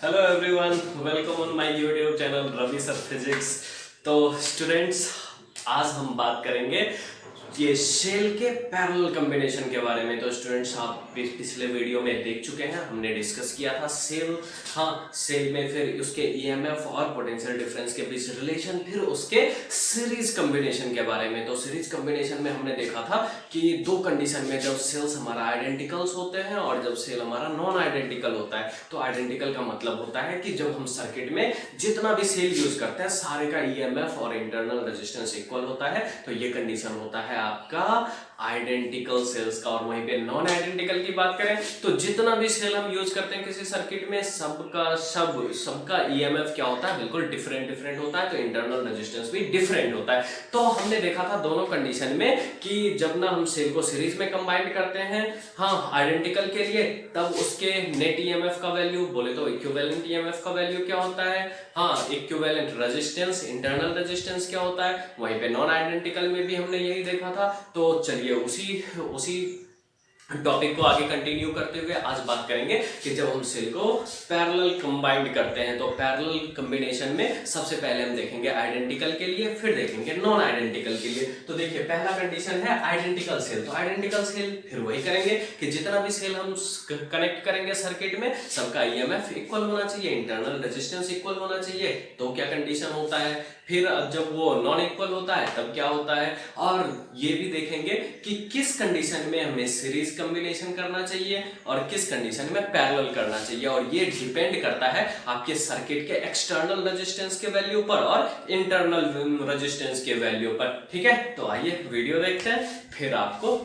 Hello everyone, welcome on my YouTube channel Ravi sir physics. तो students, आज हम बात करेंगे ये सेल के पैरेलल कॉम्बिनेशन के बारे में। तो स्टूडेंट्स, आप पिछले वीडियो में देख चुके हैं, हमने डिस्कस किया था सेल। हाँ, सेल में फिर उसके ईएमएफ और पोटेंशियल डिफरेंस के बीच रिलेशन, फिर उसके सीरीज कॉम्बिनेशन के बारे में। तो सीरीज कॉम्बिनेशन में हमने देखा था कि दो कंडीशन में, जब सेल्स हमारा आइडेंटिकल्स होते हैं और जब सेल हमारा नॉन आइडेंटिकल होता है। तो आइडेंटिकल का मतलब होता है कि जब हम सर्किट में जितना भी सेल यूज करते हैं सारे का ईएमएफ और इंटरनल रेजिस्टेंस इक्वल होता है। तो ये कंडीशन होता है आपका आइडेंटिकल सेल्स का। और वहीं पे नॉन आइडेंटिकल की बात करें तो जितना भी सेल हम यूज करते हैं किसी सर्किट में, सबका ईएमएफ क्या होता है, बिल्कुल डिफरेंट होता है। तो इंटरनल रेजिस्टेंस भी डिफरेंट होता है। तो हमने देखा था दोनों कंडीशन में कि जब ना हम सेल को सीरीज में कंबाइन करते हैं, हाँ, आइडेंटिकल के लिए, तब उसके नेट ईएमएफ का वैल्यू बोले तो इक्विवेलेंट ईएमएफ का वैल्यू क्या होता है, हाँ, इक्विवेलेंट रेजिस्टेंस, इंटरनल रेजिस्टेंस क्या होता है। वहीं पे नॉन आइडेंटिकल में भी हमने यही देखा था। तो चलिए उसी टॉपिक को आगे कंटिन्यू करते हुए आज बात करेंगे कि जब हम सेल को पैरेलल कंबाइंड करते हैं, तो पैरेलल कॉम्बिनेशन में सबसे पहले हम देखेंगे आइडेंटिकल के लिए, फिर देखेंगे नॉन आइडेंटिकल के लिए। तो देखिए, पहला कंडीशन है आइडेंटिकल सेल। तो आइडेंटिकल सेल फिर वही करेंगे कि जितना भी सेल हम कनेक्ट करेंगे सर्किट में, सबका ईएमएफ इक्वल होना चाहिए, इंटरनल रेजिस्टेंस इक्वल होना चाहिए। तो क्या कंडीशन होता है। फिर जब वो नॉन इक्वल होता है तब क्या होता है। और ये भी देखेंगे कि किस कंडीशन में हमें सीरीज कॉम्बिनेशन करना चाहिए और किस कंडीशन में पैरेलल करना चाहिए। और ये डिपेंड करता है आपके सर्किट के एक्सटर्नल रेजिस्टेंस के वैल्यू पर और इंटरनल रेजिस्टेंस के वैल्यू पर। ठीक है, तो आइए वीडियो देखते हैं, फिर आपको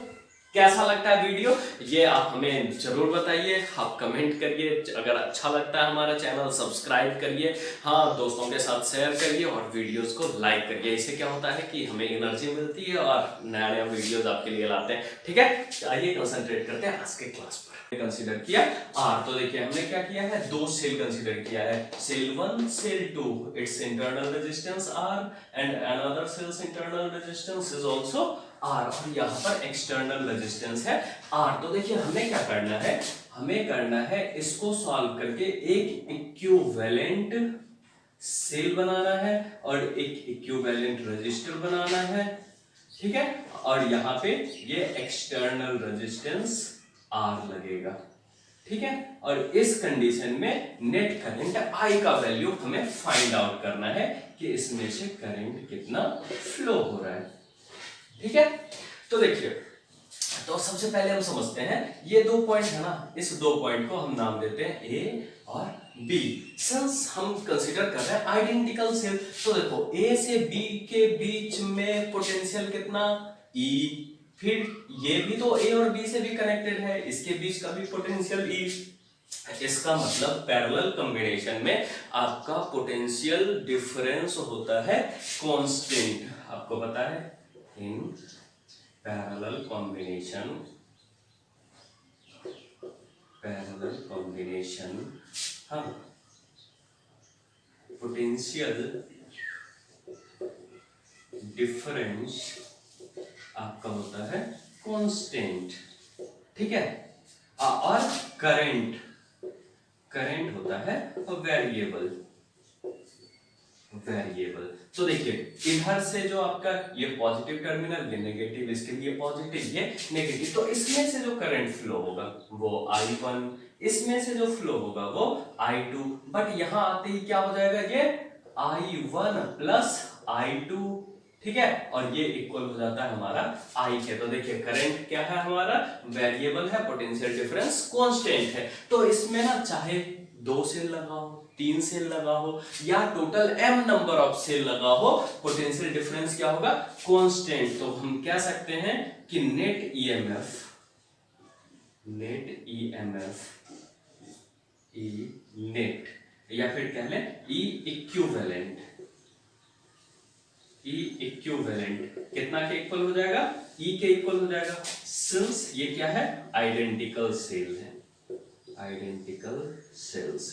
कैसा लगता है वीडियो ये आप हमें जरूर बताइए। आप कमेंट करिए, अगर अच्छा लगता है हमारा चैनल सब्सक्राइब करिए, हाँ, दोस्तों के साथ शेयर करिए और वीडियोस को लाइक करिए। इससे क्या होता है कि हमें एनर्जी मिलती है और नया नया वीडियोस आपके लिए लाते हैं। ठीक है, आइए कंसंट्रेट करते हैं आज के क्लास पर। कंसीडर किया आर, तो देखिए हमने क्या किया है, दो सेल कंसीडर किया है, cell 1 cell 2, it's internal resistance R and another cell's internal resistance is also R, और यहाँ पर एक्सटर्नल रेजिस्टेंस है आर। तो देखिए हमें क्या करना है, हमें करना है इसको सॉल्व करके एक इक्विवेलेंट सेल बनाना है और एक इक्विवेलेंट रेजिस्टर बनाना है। ठीक है, और यहाँ पे ये एक्सटर्नल रेजिस्टेंस आर लगेगा। ठीक है, और इस कंडीशन में नेट करंट आई का वैल्यू हमें फाइंड आउट करना है कि इसमें से करंट कितना फ्लो हो रहा है। ठीक है, तो देखिए, तो सबसे पहले हम समझते हैं ये दो पॉइंट है ना, इस दो पॉइंट को हम नाम देते हैं ए और बी। सिंस हम कंसीडर कर रहे हैं आइडेंटिकल सेल, तो देखो ए से बी के बीच में पोटेंशियल कितना, ई, फिर ये भी तो ए और बी से भी कनेक्टेड है, इसके बीच का भी पोटेंशियल ई। इसका मतलब पैरेलल कॉम्बिनेशन में आपका पोटेंशियल डिफरेंस होता है कांस्टेंट। आपको पता है, इन parallel combination हाँ, पोटेंशियल डिफरेंस आपका होता है कांस्टेंट। ठीक है, और करंट होता है वेरिएबल। तो देखिए, इधर से जो आपका ये पॉजिटिव टर्मिनल, ये नेगेटिव, इसके लिए पॉजिटिव, ये नेगेटिव, तो इसमें से जो करंट फ्लो होगा वो I1, इसमें से जो फ्लो होगा वो I2, बट यहां आते ही क्या हो जाएगा, ये I1 प्लस I2। ठीक है, और ये इक्वल हो जाता है हमारा I के। तो देखिए, करंट क्या है हमारा, वेरिएबल है, पोटेंशियल डिफरेंस कांस्टेंट है। तो इसमें ना चाहे 2 सेल लगा हो, 3 सेल लगा हो, या total m number of cell लगा हो, पोटेंशियल डिफरेंस क्या होगा, कांस्टेंट। तो हम कह सकते हैं कि नेट नेट, या फिर कह लें ई इक्विवेलेंट कितना के इक्वल हो जाएगा, ई के इक्वल हो जाएगा। सिंस ये क्या है, आइडेंटिकल सेल है, आइडेंटिकल सेल्स।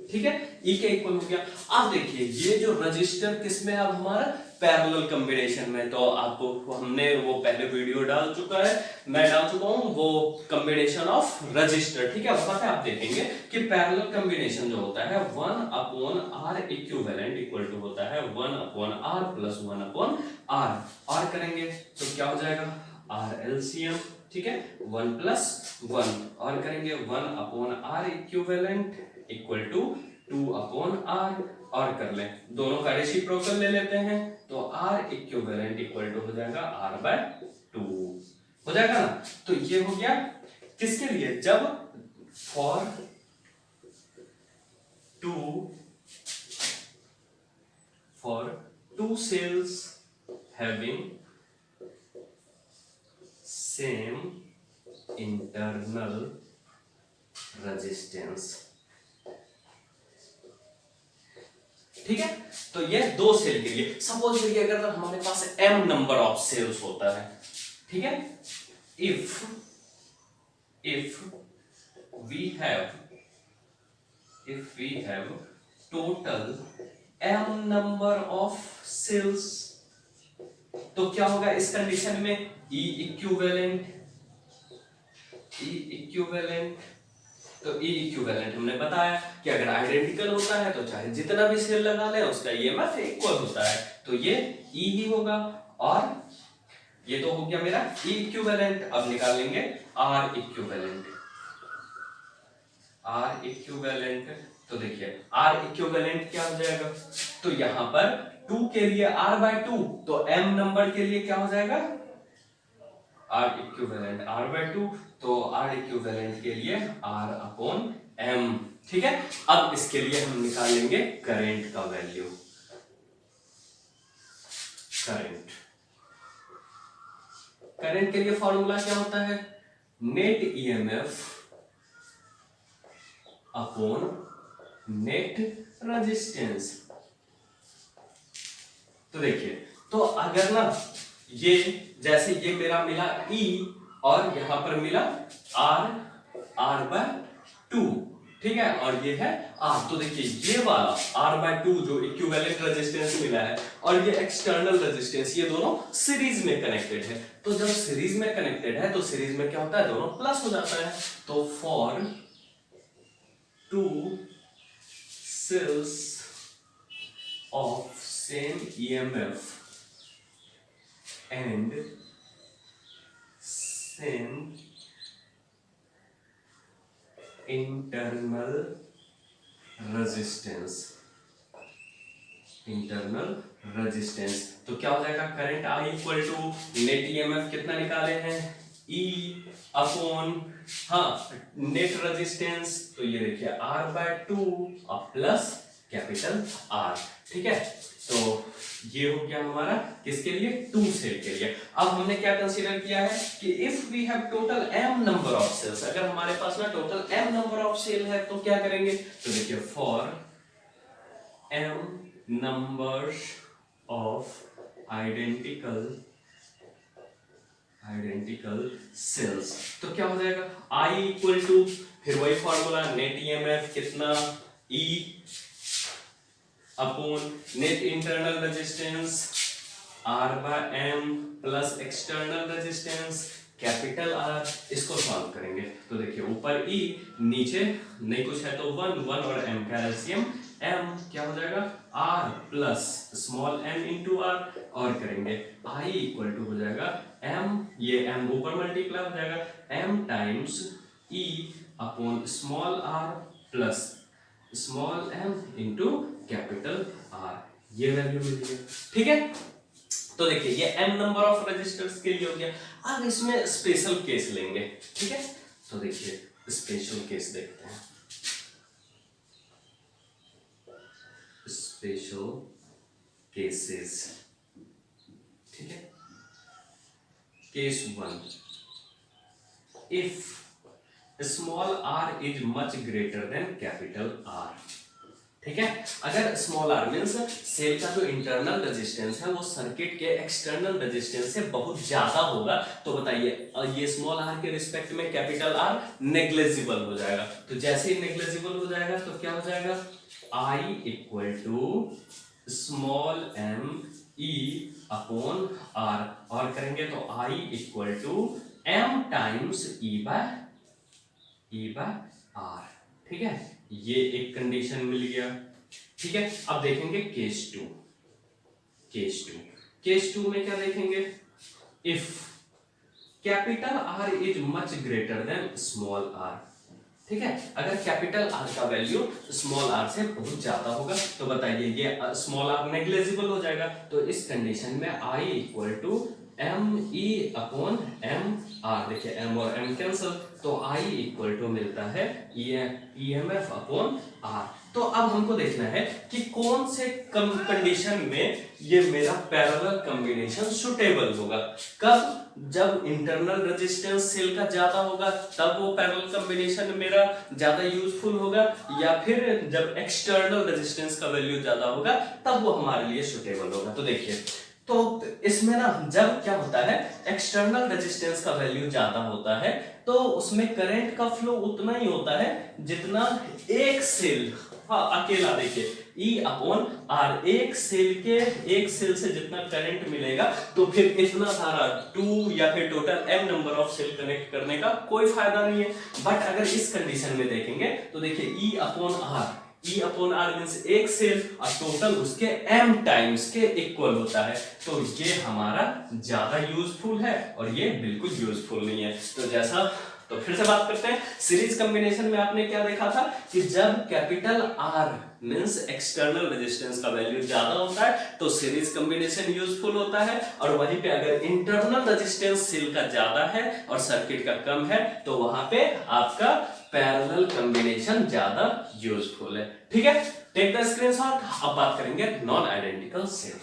ठीक है, ई के इक्वल हो गया। अब देखिए, ये जो रजिस्टर किसमें है अब हमारा, पैरेलल कॉम्बिनेशन में। तो आपको हमने वो पहले वीडियो डाल चुका है, मैं डाल चुका हूँ, वो कॉम्बिनेशन ऑफ रजिस्टर, ठीक है। वहां पे आप देखेंगे कि पैरेलल कॉम्बिनेशन जो होता है 1/r इक्विवेलेंट इक्वल टू होता है 1/r प्लस 1/r। r करेंगे तो क्या हो जाएगा r एलसीएम, ठीक है, 1 + 1, और करेंगे 1/r equivalent equal to 2/r, और कर ले दोनों का रेसिप्रोकल ले लेते हैं तो r इक्विवेलेंट इक्वल टू हो जाएगा r/2 हो जाएगा ना। तो ये हो गया किसके लिए, जब for two cells having same internal resistance, ठीक है। तो ये दो सेल के लिए, सपोज करिए अगर हमारे पास m नंबर ऑफ सेल्स होता है, ठीक है, if we have total m number of cells, तो क्या होगा इस कंडीशन में E इक्विवेलेंट, तो E इक्विवेलेंट हमने बताया कि अगर आइडेंटिकल होता है तो चाहे जितना भी सेल लगा ले उसका ईएमएफ इक्वल होता है, तो ये E ही होगा। और ये तो हो गया मेरा E इक्विवेलेंट। अब निकालेंगे R इक्विवेलेंट, तो देखिए R इक्विवेलेंट क्या हो जाएगा, तो यहां पर 2 के लिए R/2, तो m नंबर के लिए क्या हो जाएगा R इक्विवेलेंट R/2, तो R इक्विवेलेंट के लिए R/m, ठीक है। अब इसके लिए हम निकालेंगे करंट का वैल्यू। करंट के लिए फॉर्मूला क्या होता है, net EMF upon net resistance. तो देखिए, तो अगर ना ये जैसे ये मेरा मिला E और यहां पर मिला R/2, ठीक है, और ये है R, तो देखिए ये वाला R/2 जो इक्विवेलेंट रेजिस्टेंस मिला है और ये एक्सटर्नल रेजिस्टेंस, ये दोनों सीरीज में कनेक्टेड है। तो जब सीरीज में कनेक्टेड है तो सीरीज में क्या होता है, दोनों प्लस हो जाता है। तो for 2 cells of same EMF and same internal resistance, तो क्या हो जाएगा, current I equal to net EMF कितना निकाले हैं E अपॉन नेट रेजिस्टेंस, तो ये देखिए R/2 प्लस कैपिटल R, ठीक है। तो ये हो गया हमारा किसके लिए, 2 सेल के लिए। अब हमने क्या कंसीडर किया है कि if we have total m number of cells, अगर हमारे पास ना total m number of cell है तो क्या करेंगे, तो देखिए for m numbers of identical cells, तो क्या हो जाएगा I इक्वल टू, फिर वही फॉर्मूला नेट ईएमएफ कितना E upon net internal resistance R/m plus external resistance capital R। इसको सॉल्व करेंगे तो देखिए ऊपर E नीचे नहीं कुछ है तो 1 और m का एलसीएम m क्या हो जाएगा R plus small m into R, और करेंगे I इक्वल टू हो जाएगा m, ये m ऊपर मल्टीप्लाई हो जाएगा m times E upon small r plus small m into capital R, ये वैल्यू मिल गई, ठीक है। तो देखिए ये m नंबर ऑफ रजिस्टर्स के लिए हो गया। अब इसमें स्पेशल केस लेंगे, ठीक है। तो देखिए स्पेशल केस देखते हैं, स्पेशल केसेस, ठीक है। Case 1, if small r is much greater than capital R, ठीक है। अगर स्मॉल r मींस सेल का जो इंटरनल रेजिस्टेंस है वो सर्किट के एक्सटर्नल रेजिस्टेंस से बहुत ज्यादा होगा, तो बताइए ये स्मॉल r के रिस्पेक्ट में कैपिटल R नेग्लिजिबल हो जाएगा। तो जैसे ही नेग्लिजिबल हो जाएगा तो क्या हो जाएगा I equal to small m E upon R, और करेंगे तो I equal to M times E by R। ठीक है, ये एक कंडीशन मिल गया। ठीक है, अब देखेंगे केस टू। केस टू में क्या देखेंगे, if capital R is much greater than small r। ठीक है, अगर कैपिटल R का वैल्यू स्मॉल r से बहुत ज्यादा होगा तो बताइए ये स्मॉल r नेग्लिजिबल हो जाएगा। तो इस कंडीशन में I equal to M E upon M R, देखिए m और m कैंसिल, तो I इक्वल टू मिलता है EMF अपॉन R। तो अब हमको देखना है कि कौन से कंडीशन में ये मेरा पैरेलल कॉम्बिनेशन सुटेबल होगा। कब, जब इंटरनल रेजिस्टेंस सेल का ज्यादा होगा तब वो पैरेलल कॉम्बिनेशन मेरा ज्यादा यूजफुल होगा, या फिर जब एक्सटर्नल रेजिस्टेंस का वैल्यू ज्यादा होगा तब वो हमारे लिए सुटेबल होगा। तो देखिए, तो इसमें ना जब क्या होता है, एक्सटर्नल रेजिस्टेंस का वैल्यू ज्यादा होता है तो उसमें करंट का फ्लो उतना ही होता है जितना एक सेल, हाँ अकेला देखिए E अपॉन R, एक सेल से जितना करंट मिलेगा तो फिर इतना सारा 2 या फिर total m number of cell connect करने का कोई फायदा नहीं है। बट अगर इस कंडीशन में देखेंगे तो देखिए E अपॉन R मींस एक सेल और टोटल उसके m टाइम्स के इक्वल होता है, तो ये हमारा ज्यादा यूजफुल है और ये बिल्कुल यूजफुल नहीं है। तो फिर से बात करते हैं, सीरीज कॉम्बिनेशन में आपने क्या देखा था कि जब capital R means external resistance का वैल्यू ज्यादा होता है तो सीरीज कॉम्बिनेशन यूजफुल होता है, और वहीं पे अगर इंटरनल रेजिस्टेंस सेल का ज्यादा है और सर्किट का कम है तो वहां पे आपका पैरेलल कॉम्बिनेशन ज्यादा यूजफुल है। ठीक है, टेक द स्क्रीनशॉट। अब बात करेंगे नॉन आइडेंटिकल सेल।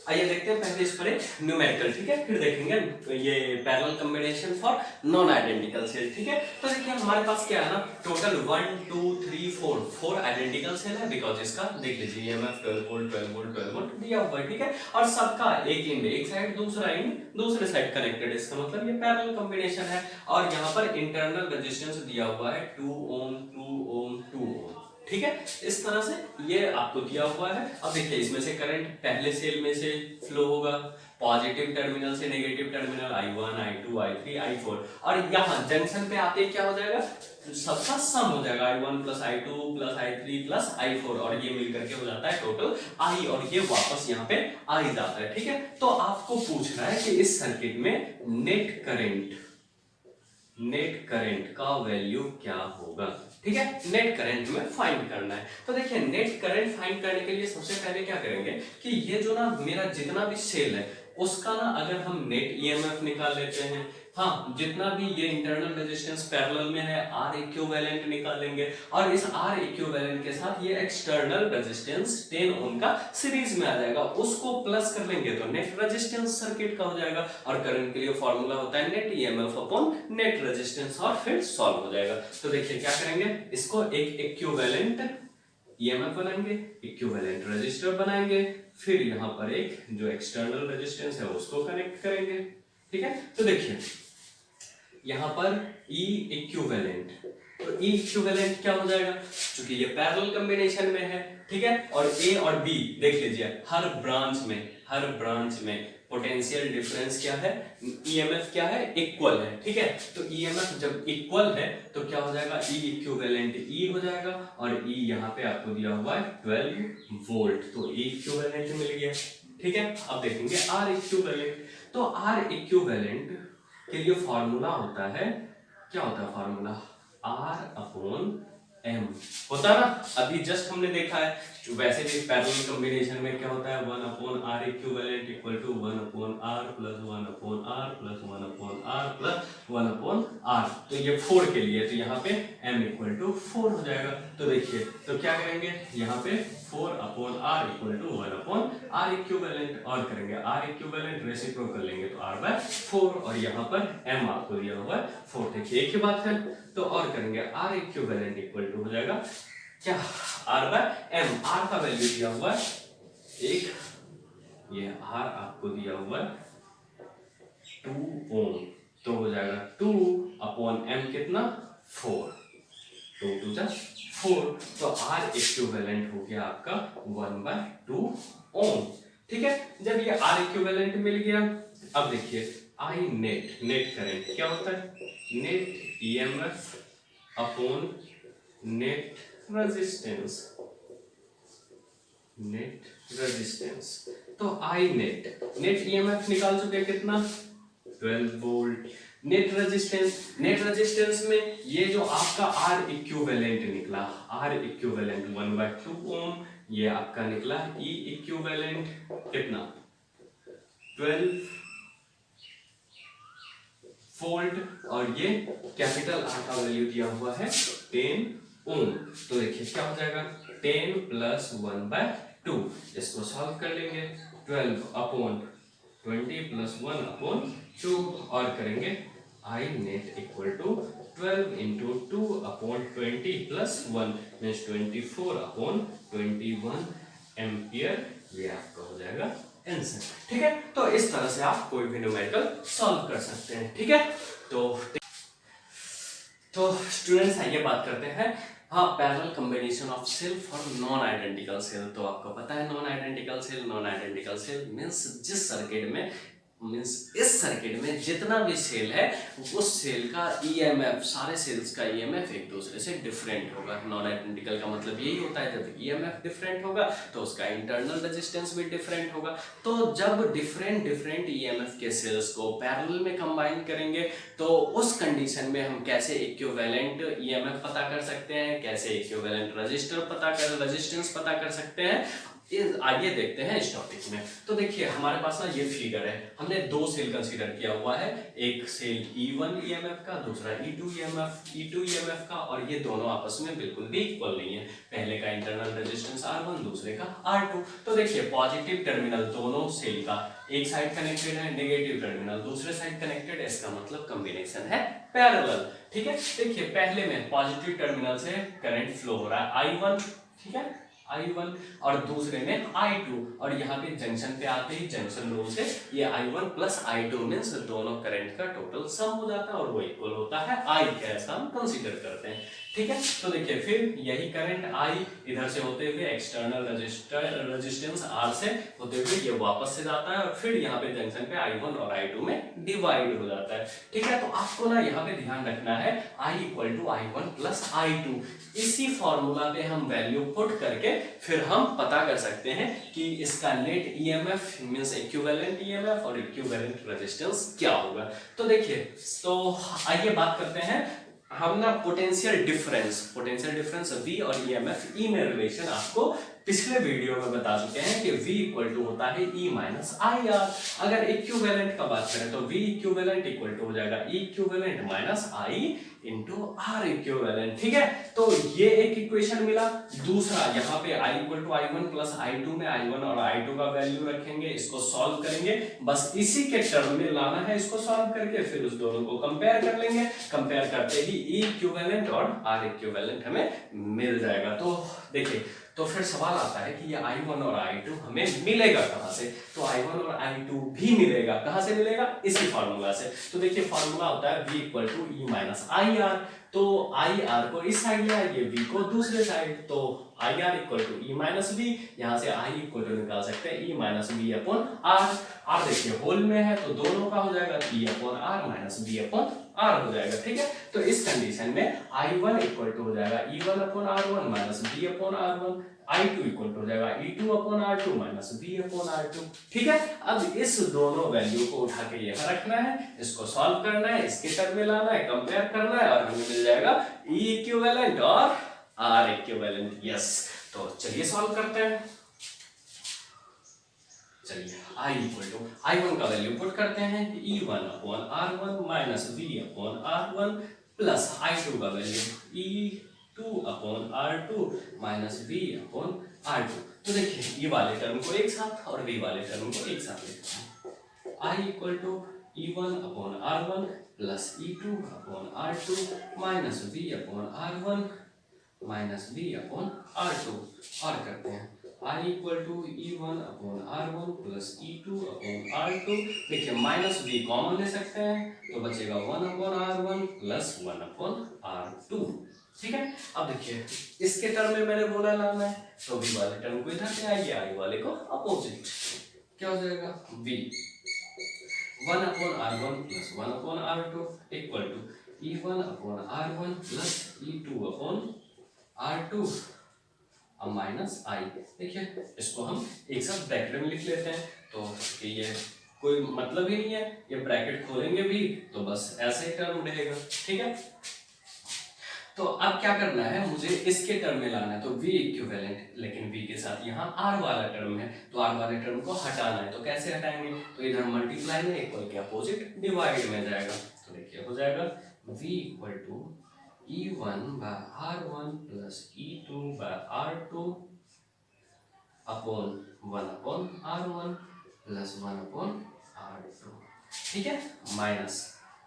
आइए देखते हैं पहले इस पर एक न्यूमेरिकल, ठीक है, फिर देखेंगे ये parallel combination for non identical cell. ठीक है, तो देखिए हमारे पास क्या है ना, टोटल 1 2 3 4 आइडेंटिकल सेल है, बिकॉज इसका देख लीजिए EMF 12 वोल्ट 12 वोल्ट 12 वोल्ट दिया हुआ है। ठीक है, और सबका एक इंड एक साइड दूसरा इंड दूसरे साइड कनेक्टेड, इसका मतलब ये पैरेलल कॉम्बिनेशन है। और यहाँ पर इंटरनल रेजिस्टेंस दिया हुआ है 2 ओम 2 ओम 2 ओम। ठीक है, इस तरह से ये आपको दिया हुआ है। अब देखिए इसमें से करंट पहले सेल में से फ्लो होगा, पॉजिटिव टर्मिनल से negative terminal I1 I2 I3 I4, और यहाँ जंक्शन पे आते क्या हो जाएगा, सबका सम हो जाएगा I1 plus I2 plus I3 plus I4, और ये मिलकर के हो जाता है टोटल I, और ये वापस यहाँ पे आ ही जाता है। ठीक है, तो आपको पूछना है कि इस सर्किट में नेट करंट का वैल्यू क्या होगा। ठीक है, नेट करंट में फाइंड करना है। तो देखिए नेट करंट फाइंड करने के लिए सबसे पहले क्या करेंगे कि ये जो ना मेरा जितना भी सेल है उसका ना अगर हम नेट EMF निकाल लेते हैं, हाँ जितना भी ये इंटरनल रेजिस्टेंस पैरेलल में है R इक्विवेलेंट निकालेंगे, और इस R इक्विवेलेंट के साथ ये एक्सटर्नल रेजिस्टेंस 10 ओम का सीरीज में आ जाएगा, उसको प्लस कर लेंगे तो नेट रेजिस्टेंस सर्किट का हो जाएगा। और करंट के लिए फॉर्मूला होता है net EMF upon net resistance, और फिर सॉल्व हो जाएगा। तो देखिए क्या करेंगे, इसको एक इक्विवेलेंट EMF बनाएंगे, इक्विवेलेंट रेजिस्टर बनाएंगे, फिर यहाँ पर एक जो एक्सटर्नल रेजिस्टेंस है उसको कनेक्ट करेंगे। ठीक है, तो देखिए यहाँ पर E इक्विवेलेंट, तो E इक्विवेलेंट क्या हो जाएगा, क्योंकि ये पैरेलल कॉम्बिनेशन में है। ठीक है, और A और B देख लीजिए हर ब्रांच में पोटेंशियल डिफरेंस क्या है, EMF क्या है, इक्वल है। ठीक है, तो EMF जब इक्वल है तो क्या हो जाएगा, E इक्विवेलेंट E हो जाएगा, और E यहाँ पे आपको दिया हुआ है 12 वोल्ट, तो E इक्विवेलेंट मिल गया। ठीक है, अब देखेंगे R इक्विवेलेंट। तो R इक्विवेलेंट के लिए फॉर्मूला होता है, क्या होता है फॉर्मूला, R अपॉन M होता है ना, अभी जस्ट हमने देखा है। वैसे भी पैरेलल कॉम्बिनेशन में क्या होता है, 1 upon R equivalent equal to 1 upon R plus 1 upon R plus 1 upon R plus 1 upon R, तो ये 4 के लिए, तो यहाँ पे M इक्वल टू 4 हो जाएगा। तो देखिए तो क्या करेंगे, यहाँ पे 4 upon R equal to 1 upon R equivalent, और करेंगे R इक्विवेलेंट रेसिप्रोकल लेंगे तो R बाय 4, और यहाँ पर M आपको दिया हुआ है 4, देखिए एक ही बात है। तो और करेंगे R इक्विवेलेंट इक्वल टू हो जाएगा क्या, R बाय M, R का वैल्यू दिया हुआ है एक, ये R आपको दिया हुआ है 2 ओम, तो हो जाएगा 2 अपॉन M कितना 4, 2 2 जा 4, तो R इक्विवेलेंट हो गया आपका 1/2 ओम। ठीक है, जब ये R इक्विवेलेंट मिल गया, अब देखिए I नेट करंट क्या होता है, net EMF upon net resistance, तो आई नेट ईएमएफ निकाल चुके कितना, 12 वोल्ट। नेट रेजिस्टेंस में ये जो आपका आर इक्विवेलेंट निकला, आर इक्विवेलेंट 1/2 ओम, ये आपका निकला ई इक्विवेलेंट कितना, 12 वोल्ट, और ये कैपिटल आर का वैल्यू दिया हुआ है 10 ओम। तो देखिए क्या हो जाएगा, 10 + 1/2, इसको सॉल्व कर लेंगे, 12 अपॉन 20 + 1/2, और करेंगे I net equal to 12 × 2/20 + 1 means 24/21 ampere, ये आपका हो जाएगा आंसर। ठीक है, तो इस तरह से आप कोई भी न्यूमेरिकल सॉल्व कर सकते हैं। ठीक है, तो स्टूडेंट्स आइए बात करते हैं, हाँ, parallel combination of cell for non identical cell. तो आपको पता है नॉन आइडेंटिकल सेल मींस इस सर्किट में जितना भी सेल है उस सेल का ईएमएफ, सारे सेल्स का ईएमएफ एक दूसरे से डिफरेंट होगा। नॉन आइडेंटिकल का मतलब यही होता है, जब ईएमएफ डिफरेंट होगा तो उसका इंटरनल रेजिस्टेंस भी डिफरेंट होगा। तो जब डिफरेंट ईएमएफ के सेल्स को पैरेलल में कंबाइन करेंगे तो उस कंडीशन में हम कैसे इक्विवेलेंट ईएमएफ पता कर सकते हैं, कैसे इक्विवेलेंट रेजिस्टेंस पता कर सकते हैं, आइए देखते हैं इस टॉपिक में। तो देखिए हमारे पास ना ये फिगर है, हमने दो सेल कंसीडर किया हुआ है, एक सेल E1 ईएमएफ का, दूसरा E2 ईएमएफ का, और ये दोनों आपस में बिल्कुल भी इक्वल नहीं है। पहले का इंटरनल रेजिस्टेंस R1, दूसरे का R2। तो देखिए पॉजिटिव टर्मिनल दोनों सेल का एक साइड कनेक्टेड है, नेगेटिव टर्मिनल दूसरे साइड कनेक्टेड है, इसका मतलब कॉम्बिनेशन है पैरेलल। ठीक है, देखिए पहले में पॉजिटिव टर्मिनल से करंट फ्लो हो रहा है I1, ठीक है I1, और दूसरे में I2, और यहाँ पे जंक्शन पे आते ही जंक्शन रूल से ये I1 + I2 मीन्स दोनों करंट का टोटल सम हो जाता है और वो इक्वल होता है I के, ऐसा हम कंसीडर करते हैं। ठीक है, तो देखिए फिर यही करंट I इधर से होते हुए एक्सटर्नल रेजिस्टेंस R से होते हुए ये वापस से जाता है और फिर यहाँ पे जंक्शन पे I1 और I2 में डिवाइड हो जाता है। ठीक है, तो आपको ना यहाँ पे ध्यान रखना है I = I1 + I2। इसी फॉर्मूला पे हम वैल्यू पुट करके फिर हम पता कर सकते हैं कि इसका net EMF means equivalent EMF और इक्विवेलेंट रेजिस्टेंस क्या होगा। तो देखिए, तो आइए बात करते हैं हम ना पोटेंशियल डिफरेंस V और ईएमएफ, ई में रिलेशन आपको पिछले वीडियो में बता चुके हैं कि V = होता है E - IR। अगर इक्विवेलेंट का बात करें तो V इक्विवेलेंट = हो जाएगा E equivalent - I × R equivalent. ठीक है, तो ये एक इक्वेशन मिला। दूसरा यहाँ पे I = I1 + I2 में I1 और I2 का वैल्यू रखेंगे, इसको सॉल्व करेंगे, बस इसी के टर्म में लाना है इसको सॉल्व करके, फिर उस दोनों को कंपेयर कर लेंगे। कंपेयर करते ही E इक्विवेलेंट और R इक्विवेलेंट हमें मिल जाएगा। तो देखिए, तो फिर सवाल आता है कि ये I1 और I2 हमें मिलेगा कहाँ से। तो I1 और I2 भी मिलेगा, कहाँ से मिलेगा, इसी फॉर्मूला से। तो देखिए फॉर्मूला होता है V = E - IR। तो IR को इस साइड ले आइए, V को दूसरे साइड, तो IR = E - V, यहाँ से I निकाल सकते हैं E - V/R। R देखिए होल में है तो दोनों का हो जाएगा E/R - V/R हो जाएगा। ठीक है, तो इस कंडीशन में I1 = हो जाएगा E1/R1 - V/R1, I2 = हो जाएगा E2/R2 - V/R2। ठीक है, अब इस दोनों वैल्यू को उठा के यहाँ रखना है, इसको सॉल्व करना है, इसके टर्म में लाना है, कंपेयर करना है, और हमें मिल जाएगा E इक्विवेलेंट और R इक्विवेलेंट। यस, तो चलिए सॉल्व करते हैं। चलिए I1 का वैल्यू पुट करते हैं, E1/R1 - V/R1 प्लस I2 का वैल्यू E2/R2 - V/R2। तो देखिए ये वाले टर्म को एक साथ और V वाले टर्म को एक साथ लिखते हैं। I = E1/R1 plus E2/R2 - V/R1 - V/R2, और करते हैं I = E1/R1 प्लस E2/R2। देखिए माइनस V कॉमन ले सकते हैं तो बचेगा 1/R1 प्लस 1/R2। ठीक है। अब देखिए इसके टर्म में मैंने बोला लाना है, तो v वाले टर्म को इधर ले आइए, i वाले को अपोजिट, क्या हो जाएगा v 1/r1 plus 1/r2 equal to e1/r1 plus e2/r2 अब माइनस i। देखिए इसको हम एक साथ ब्रैकेट में लिख लेते हैं, तो कि ये कोई मतलब ही नहीं है, ये ब्रैकेट खोलेंगे भी तो बस ऐसे ही टर्म रहेगा। ठीक है, तो अब क्या करना है, मुझे इसके टर्म में लाना है, तो v इक्विवेलेंट, लेकिन v के साथ यहाँ r वाला टर्म है, तो r वाले टर्म को हटाना है, तो कैसे हटाएंगे, तो इधर मल्टीप्लाई में इक्वल के अपोजिट डिवाइड में जाएगा, तो देखिए हो जाएगा v equal to e1/r1 plus e2/r2 upon 1/r1 plus 1/r2। ठीक है, minus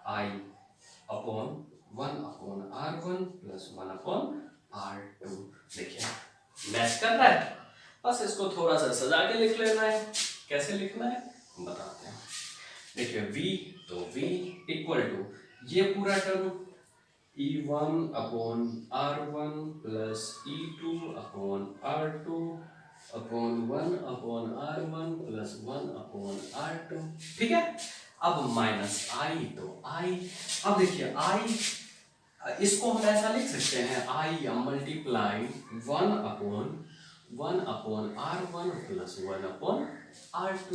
i upon 1/r1 plus 1/r2। देखिए मैच कर रहा है, बस इसको थोड़ा सा सजा के लिख लेना है। कैसे लिखना है बताते हैं। देखिए v, तो v इक्वल टू ये पूरा term e1/r1 plus e2/r2 upon 1/r1 plus 1/r2। ठीक है, अब माइनस i, तो i, अब देखिए i, इसको हम ऐसा लिख सकते हैं i multiply 1/1/r1 plus 1/r2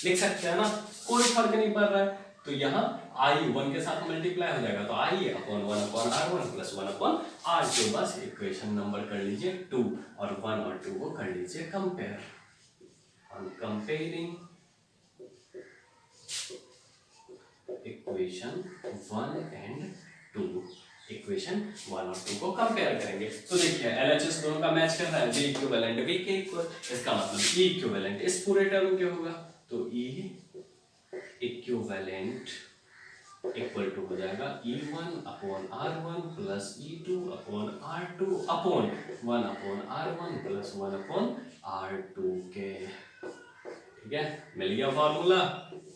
लिख सकते हैं ना, कोई फर्क नहीं पड़ रहा है। तो यहाँ i 1 के साथ मल्टीप्लाई हो जाएगा, तो i upon 1/r1 plus 1/r2, बस इक्वेशन नंबर कर लीजिए 2 और 1 और 2 को कर लीजिए compare. On comparing equation 1 and 2, equation 1 और 2 को कंपेयर करेंगे, तो देखिए LHS दोनों का मैच कर रहा है, v इक्विवेलेंट v के इक्वल, इसका मतलब e इक्विवेलेंट इस पूरे टर्म के होगा, तो e इक्विवेलेंट इक्वल टू हो जाएगा e1/r1 plus e2/r2 upon 1/r1 plus 1/r2 के। ठीक है, मिल गया फॉर्मूला,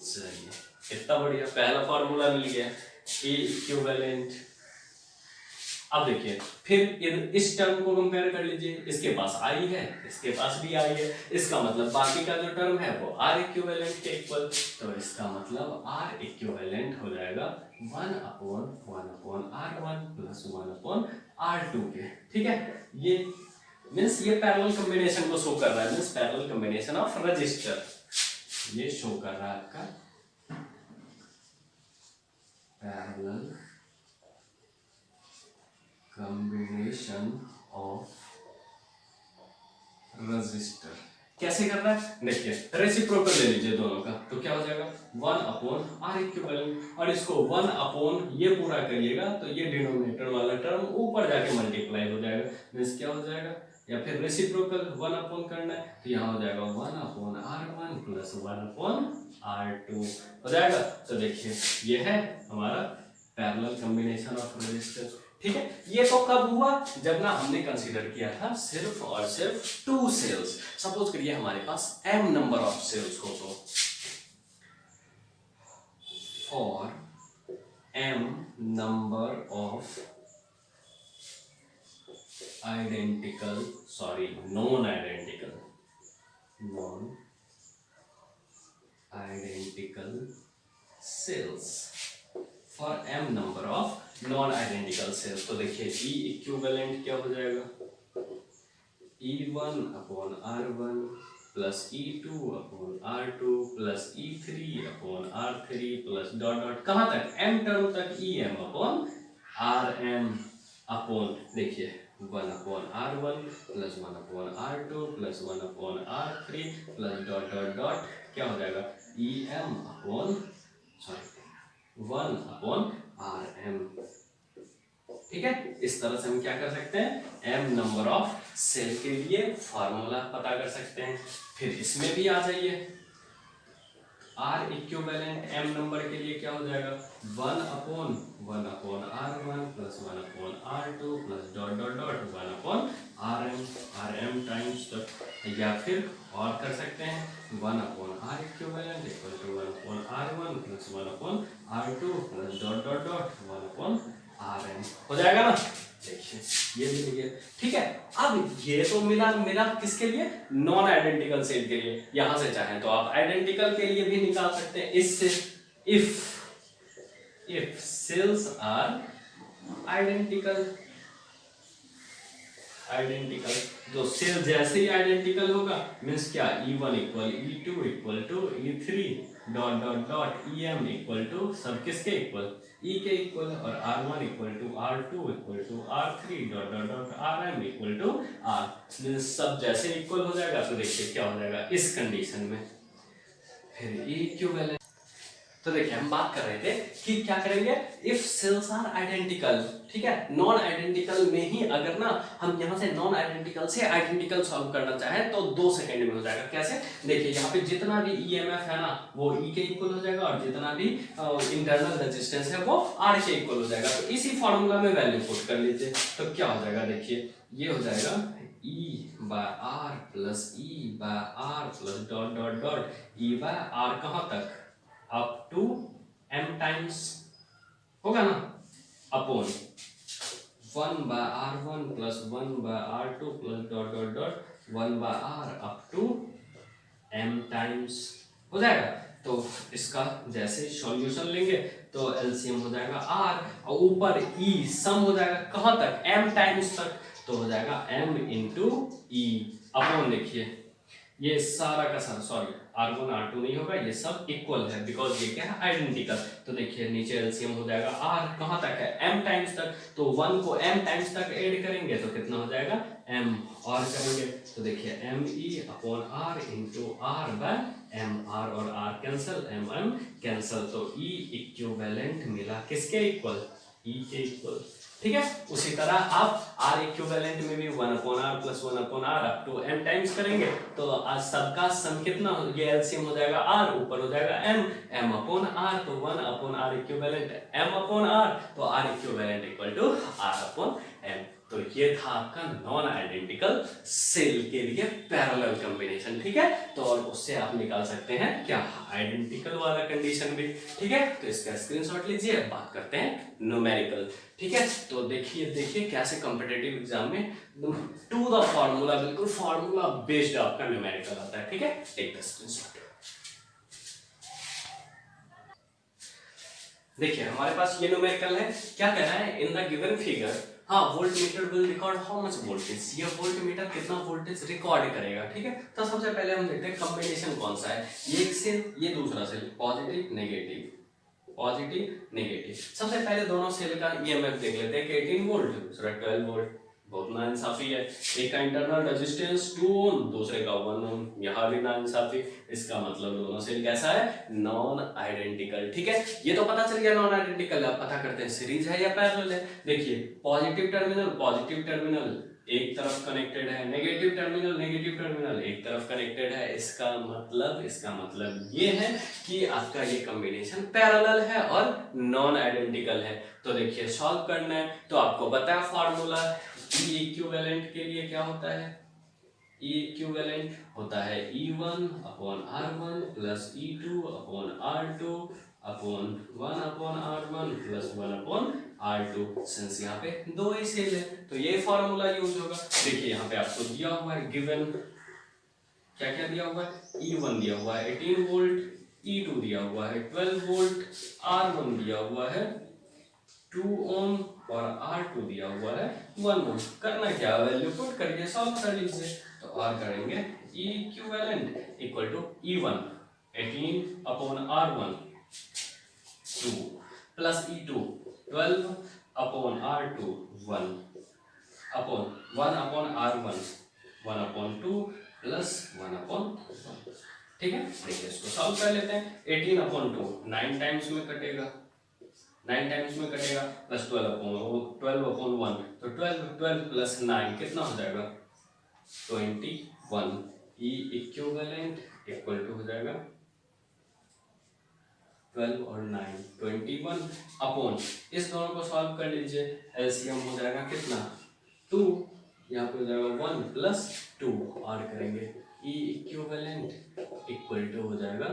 चलिए कितना बढ़िया, पहला फॉर्मूला मिल गया e इक्विवेलेंट। अब देखिए फिर इस टर्म को कंपेयर कर लीजिए, इसके पास i है, इसके पास भी i है, इसका मतलब बाकी का जो टर्म है वो r इक्विवेलेंट के इक्वल, तो इसका मतलब r इक्विवेलेंट हो जाएगा 1/1/r1 प्लस 1/r2 के। ठीक है, ये मीन्स ये पैरेलल कॉम्बिनेशन को शो कर रहा है, means parallel combination of register, ये शो कर रहा है आपका पैरेलल कॉम्बिनेशन ऑफ रजिस्टर। कैसे करना है, देखिए रेसिप्रोकल ले लीजिए दोनों का, तो क्या हो जाएगा 1/r इक्विवेलेंट, और इसको 1/ ये पूरा करिएगा तो ये डिनोमिनेटर वाला टर्म ऊपर जाके मल्टीप्लाई हो जाएगा, मीन्स क्या हो जाएगा, या फिर रेसिप्रोकल 1/ करना है तो यहाँ हो जाएगा 1/r1 प्लस 1/r2 हो जाएगा। तो देखिए ये है हमारा पैरेलल कॉम्बिनेशन ऑफ रजिस्टर। ठीक है, ये तो कब हुआ, जब ना हमने कंसीडर किया था सिर्फ और सिर्फ 2 सेल्स। सपोज करिए हमारे पास m नंबर ऑफ सेल्स हो, तो for m number of identical, sorry non identical sales, for m number of non identical cells, तो देखिए e इक्विवेलेंट क्या हो जाएगा, e1/r1 plus e2/r2 plus e3/r3 plus dot dot कहाँ तक, m टर्म तक em/rm अपॉन, देखिए 1/r1 plus 1/r2 plus 1/r3 plus dot dot dot क्या हो जाएगा em/1/rm। ठीक है, इस तरह से हम क्या कर सकते हैं, m नंबर ऑफ सेल के लिए फॉर्मूला पता कर सकते हैं। फिर इसमें भी आ जाइए, r इक्विवेलेंट m नंबर के लिए क्या हो जाएगा 1/1/r1 plus 1/r2 plus dot dot dot 1/rm times, या फिर और कर सकते हैं 1/r equivalent equal to 1/r1 plus 1/r2 plus dot dot dot 1/rm हो जाएगा ना। देखिए ये मिल गया, ठीक है। अब ये तो मिला मेरा किसके लिए, नॉन आइडेंटिकल सेल के लिए। यहां से चाहें तो आप आइडेंटिकल के लिए भी निकाल सकते हैं इससे, if cells are identical, identical तो सेल जैसे ही आइडेंटिकल होगा मीन्स क्या, E1 equal E2 equal to E3 dot dot dot EM equal to सब किसके इक्वल, E के इक्वल, और R1 equal to R2 equal to R3 dot dot dot RM equal to R, means सब जैसे equal हो जाएगा तो देखिए क्या हो जाएगा इस कंडीशन में, फिर इक्विवेलेंट। तो देखिए हम बात कर रहे थे कि क्या करेंगे, इफ सेल्स आर आइडेंटिकल, ठीक है। नॉन आइडेंटिकल में ही अगर ना हम यहां से नॉन आइडेंटिकल से आइडेंटिकल सॉल्व करना चाहें तो 2 सेकंड में हो जाएगा। कैसे, देखिए यहाँ पे जितना भी ईएमएफ है ना वो ई के इक्वल हो जाएगा, और जितना भी इंटरनल रेजिस्टेंस है वो आर के इक्वल हो जाएगा। तो इसी फॉर्मूला में वैल्यू पुट कर लीजिए, तो क्या हो जाएगा, देखिए ये हो जाएगा E by R plus E by R plus dot dot dot E by R कहां तक, अप टू m टाइम्स होगा ना, upon 1 by R1 plus 1 by R2 plus dot dot dot 1 by R up to m times हो जाएगा। तो इसका जैसे solution लेंगे तो एलसीएम हो जाएगा R, और ऊपर E सम हो जाएगा कहां तक, m टाइम्स तक, तो हो जाएगा m इंटू ई अपॉन, देखिए ये सारा का सारा, सॉरी R1 R2 नहीं होगा, ये सब इक्वल है बिकॉज ये क्या है आइडेंटिकल। तो देखिए नीचे एलसीएम हो जाएगा R कहां तक है, m टाइम्स तक, तो 1 को m टाइम्स तक ऐड करेंगे तो कितना हो जाएगा m, और करेंगे तो देखिए m e upon r into r by m, r और r cancel, m m cancel, तो e इक्विवेलेंट मिला किसके इक्वल, e के इक्वल, ठीक है। उसी तरह आप R इक्विवेलेंट में भी 1 upon R plus 1 upon R up to m times करेंगे तो आज सबका सम कितना, ये एलसीएम हो जाएगा R, ऊपर हो जाएगा m अपॉन R, तो 1 upon R equivalent m upon R, तो R equivalent equal to R upon m। तो ये था आपका नॉन आइडेंटिकल सेल के लिए पैरेलल कॉम्बिनेशन, ठीक है। तो और उससे आप निकाल सकते हैं क्या, आइडेंटिकल वाला कंडीशन भी, ठीक है। तो इसका स्क्रीनशॉट लीजिए, बात करते हैं न्यूमेरिकल, ठीक है। तो देखिए कैसे कॉम्पिटिटिव एग्जाम में टू द फॉर्मूला, बिल्कुल फॉर्मूला बेस्ड आपका न्यूमेरिकल आता है, ठीक है। Take the screenshot. देखिए हमारे पास ये न्यूमेरिकल है, क्या कह रहा है, इन द गिवन फिगर, हाँ voltmeter will record how much voltage, ये वोल्टमीटर कितना वोल्टेज रिकॉर्ड करेगा, ठीक है। तो सबसे पहले हम देखते हैं कॉम्बिनेशन कौन सा है, ये एक सेल ये दूसरा cell, positive negative positive negative. सबसे पहले दोनों सेल का ईएमएफ देख लेते हैं, 18 वोल्ट दूसरा 12 वोल्ट, बहुत नाइंसाफी है। एक का इंटरनल रेजिस्टेंस 2 ओम, दूसरे का 1 ओम, यहाँ भी नाइंसाफी। इसका मतलब दोनों सेल कैसा है, नॉन आइडेंटिकल, ठीक है। ये तो पता चल गया नॉन आइडेंटिकल। अब पता करते हैं सीरीज है या पैरेलल है। देखिए पॉजिटिव टर्मिनल एक तरफ कनेक्टेड है, नेगेटिव टर्मिनल एक तरफ कनेक्टेड है। इसका मतलब ये है कि आपका ये कॉम्बिनेशन पैरेलल है और नॉन आइडेंटिकल है। तो देखिए सॉल्व करना है तो आपको बताया फॉर्मूला, E इक्विवेलेंट के लिए क्या होता है, E इक्विवेलेंट होता है E1 upon R1 plus E2 upon R2 upon 1 upon R1 plus 1 upon R2। Since यहाँ पे दो ही सेल है तो ये फॉर्मूला यूज होगा। देखिए यहाँ पे आपको दिया हुआ है गिवन, क्या क्या दिया हुआ है, E1 दिया हुआ है 18 वोल्ट, E2 दिया हुआ है 12 वोल्ट, R1 दिया हुआ है 2 ओम और R2 दिया हुआ है 1 ओम। करना क्या, वैल्यू पुट करके सॉल्व कर लीजिए। तो R करेंगे E equivalent equal to E1 18 upon R1 2 plus E2 12 upon R2 1 upon 1 upon R1 1 upon 2 plus 1 upon 1, ठीक है। देखिए इसको सॉल्व कर लेते हैं। 18 अपॉन 2 9 टाइम्स में कटेगा, 9 टाइम्स में कटेगा, प्लस 12 अपॉन 1 तो 12 प्लस 9 कितना हो जाएगा 21। ई इक्विवेलेंट इक्वल टू हो जाएगा 12 और 9 21 अपॉन, इस दोनों को सॉल्व कर लीजिए, एलसीएम हो जाएगा कितना 2, यहाँ पे हो जाएगा 1 प्लस 2 और करेंगे ई इक्विवेलेंट इक्वल टू हो जाएगा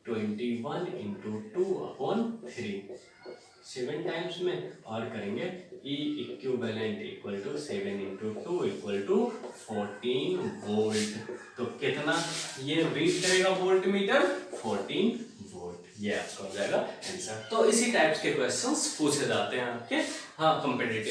21 इंटू 2 अपॉन 3, 7 टाइम्स में और करेंगे E equivalent equal to 7 into 2 equal to 14 volt. तो कितना ये रीड करेगा वोल्ट मीटर? 14 वोल्ट। ये आपका हो जाएगा आंसर। तो इसी टाइप्स के क्वेश्चंस पूछे जाते हैं आपके हाँ कॉम्पिटिटिव